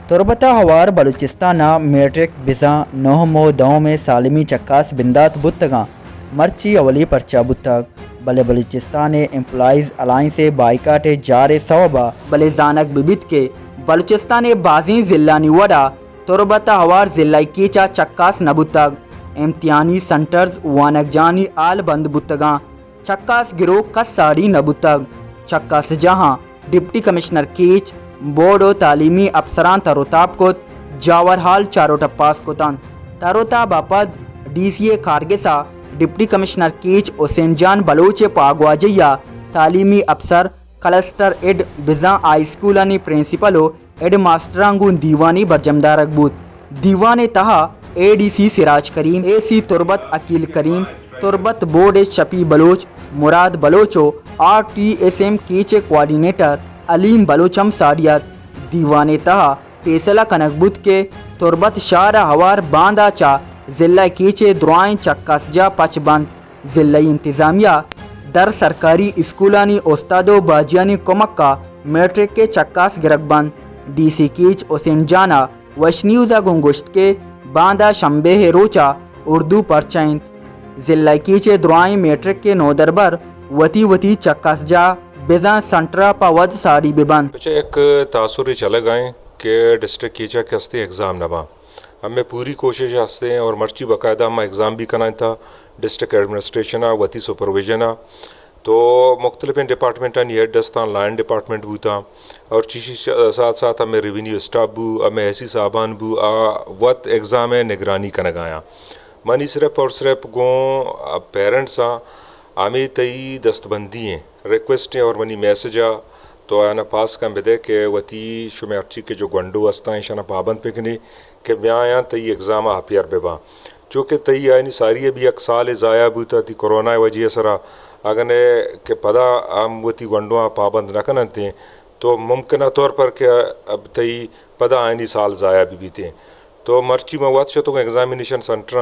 तुरबता हवार बलूचिस्ताना मेट्रिक बिजा नोहमो दौ में सालिमी चक्कास बिंदात बुतगा मर्ची अवली परचा बुतग बले बलूचिस्तान एम्प्लॉइज अलाइंस बाइकाटे जारे सवबा बले जानक बिबित के बलूचिस्तान बाजी जिला निवड़ा तुरबता हवार जिला कीचा चक्कास नबुतग इम्तिहानी सेंटर्स वानक जानी आल बंद बुतगा चक्कास गिरो कसाड़ी नबुतग चक्कास जहां डिप्टी कमिश्नर कीच बोर्ड और तालीमी अफसरान तरोताब को जावर हाल चारों टप्पास को तन तरोताब आपद DCA खारगेसा डिप्टी कमिश्नर कीच हुसैन जान बलोच पागवाजैया तालीमी अफसर क्लस्टर एड बिजा हाई स्कूल आणि प्रिंसिपलो एड मास्टरांगून दीवानी बरजमदार अकबूत दीवाने तहा ADC सिराज करीम AC तुरबत अकील करीम तुरबत बोर्ड शफी बलोच मुराद बलोचो RTSM कीचे कोऑर्डिनेटर अलीम बलोचम साडियात दीवाने तहा फैसला कनकबुत के तुरबत शारा हवार बांदा चा जिला कीचे दुआएं चक्कासजा पचबंद जिला इंतज़ामिया दर सरकारी स्कूलानी उस्तादो बाजियानी कुमक्का मैट्रिक के चक्कास गिरकबंद DC कीच हुसैन जाना वशन्यूज़ा गुंगुश्त के बांदा शंबे रोचा उर्दू परचैंत जिला कीचे दुआएं मैट्रिक के नौदरबर वती वती चक्कासजा बेजा संटरा पावद साड़ी बेबंद एक तासुरी चले गए कि डिस्ट्रिक्ट कीचा के हस्ते एग्ज़ाम नबा हमें पूरी कोशिश हस्ते और मर्ची बाकायदा हम एग्ज़ाम भी करना था डिस्ट्रिक्ट एडमिनिस्ट्रेशन वती सुपरविजन तो मुख्तलिफ डिपार्टमेंट हेड दस्तान लाइन डिपार्टमेंट भी था और चीज़ साथ साथ हमें रेवेन्यू स्टाफ भी हमें ऐसी साबान भी वत एग्ज़ाम है निगरानी करना गया मनी सिर्फ और सिर्फ गो पेरेंट्स आमी तई दस्तबंदी हैं रिक्वेस्ट हैं और मनी मैसेज तो आना पास का बेदे के वती शुमारची के जो गंडो वस्ता हैं शना पाबंद पिकने के ब्याया तई एग्ज़ाम हापियर बेबा चूँकि तई यानी सारी भी एक साल ज़ाया बूता थी कोरोना वजह सरा अगर के पदा हम वती गंडो पाबंद न करते तो मुमकिन तौर पर के अब तई पदा आनी साल ज़ाया भी बीते तो मर्ची मवाद से तो एग्जामिनेशन सेंटर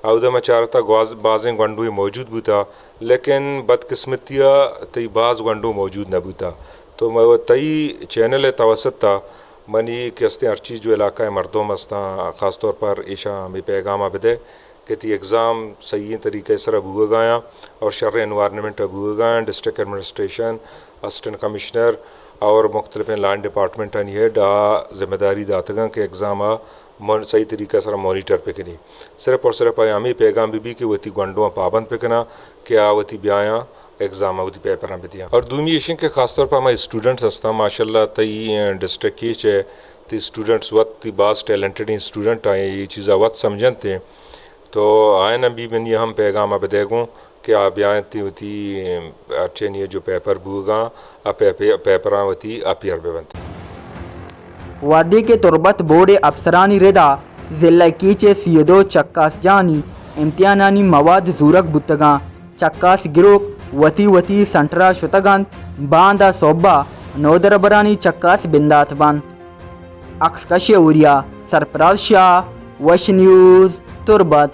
अवधा में चारता बाज़ें गंडू मौजूद भी था लेकिन बदकिस्मतिया तई बाज़ गंडू मौजूद न भी था तो तई चैनल तवसत था मनी के हस्ते हर चीज़ जो इलाका है मर्दों मस्ता ख़ास तौर पर ईशा में पैगाम आबदे कि ती एग्ज़ाम सही तरीके से हुए गया और शर एनवायरनमेंट हुए गया डिस्ट्रिक्ट एडमिनिस्ट्रेशन असिस्टेंट कमिश्नर और मुख्तलिफ लाइन डिपार्टमेंट हेड जिम्मेदारी दातगा के एग्ज़ाम सही तरीके से मॉनिटर पे करी सिर्फ और सिर्फ हमें पैगाम भी कि वती गंडुआ पाबंद पे करना क्या वती ब्याया एग्ज़ाम वती पेपर भी दिया और दूसरी एशियन के खास तौर पर हमारे स्टूडेंट्स हस्ता माशाल्लाह तई डिस्ट्रिक्ट की चे ती स्टूडेंट्स वक्त बास टैलेंटेड स्टूडेंट आए ये चीज़ा वक्त समझन थे तो आए न भी बनी हम पैगाम अब देगूँ कि आप यहाँ थी अच्छे नहीं जो पेपर बूगा पेपर वती अपियर बेबंद वादी के तुरबत बोर्ड अफसरानी रिदा जिला कीचे सियदो चक्कास जानी इम्तिहानी मवाद जूरक बुतगा चक्कास गिरोक वती वती संटरा शुतगन बांदा सोब्बा नौदरबरानी चक्कास बिंदात बंद अक्सकश उरिया सरफराज शाह वश न्यूज़ तुरबत।